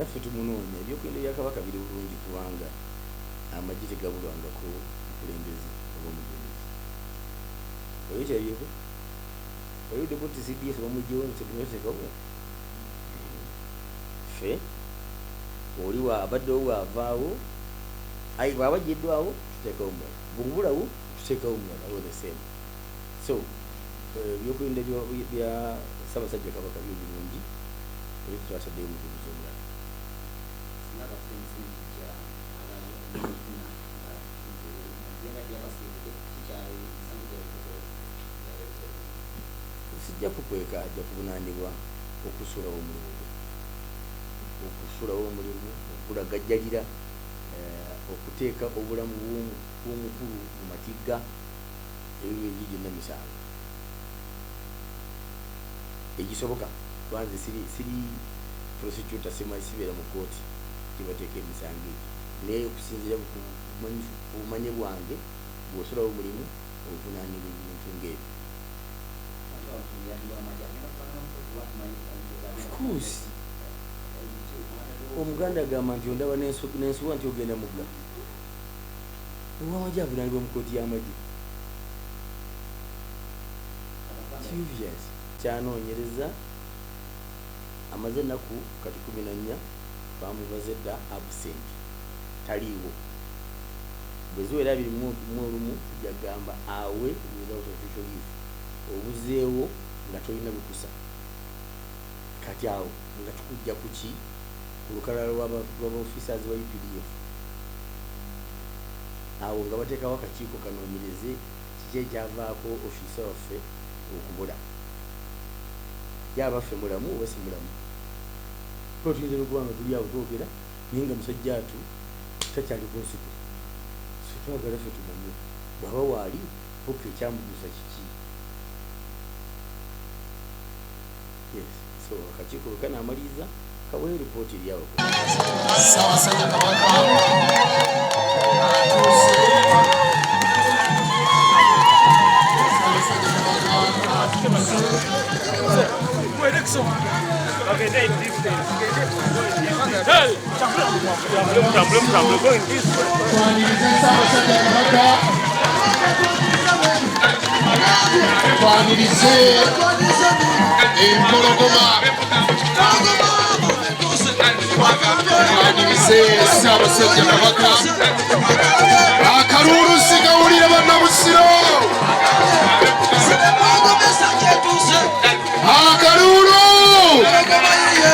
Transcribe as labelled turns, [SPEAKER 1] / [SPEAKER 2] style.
[SPEAKER 1] naffe tumunonya ebyokwenda bya kabaka biri bulungi kubanga amagye tegabulwangako okulembezi obwomugenzi oyo kyabyeko oyo deputy CDS bamugyewo ntetumetekabo ffe oli abaddewo bwavaawo ayi bwaba gyeddwawo tuteekawo mulala bwobulawo tuteekawo mulala all the same. So ebyokwenda bya Ssaabasajja Kabaka byo bulungi oli twataddeyo mubuuzo omulala sijja kukweka ajja kuvunaanibwa okusulawo omulimu okulagajjalira okuteeka obulamu bw'omukulu mu matigga ebyo ebyo gyonna misango egisoboka kubanze siri prosecutor sibeera mu kooti tibateeka emisango egyo naye okusinzira ku bumanye bwange bw'osulawo omulimu obuvunaanibwa ebintu ng'ebyo. Of course omuganda agamba nti ondaba n'ensuwa nti ogenda mugga owamagye avunaanibwa mu kooti y'amagye serious kyanoonyereza amaze ennaku kati 14 bamubaze dda absent taliiwo bwe ziwera 21 jagamba awe without official leave obuzeewo nga tolina bukusa kati awo nga tukujja kuki ku lukalala lw'abaofficers ba UPDF awo nga bateekawo akakiiko kanoonyereze kiki ekyavaako ofisa waffe okubula yaba ffe mulamu oba si mulamu tuyinza okuba nga tuli awo twogera ninga musajja atu takyali kunsiku twagala ffe tumanye bwaba waali oka ekyamugusa kiki. Yes, so akakiiko bwe kanaamaliriza kaweho ripooti eri abakozi.
[SPEAKER 2] Ssaabasajja Kabaka
[SPEAKER 3] Okay, they deep there. Hey! Problem, going this way.
[SPEAKER 2] twanirize empologoma twanirize Ssaabasajja Kabaka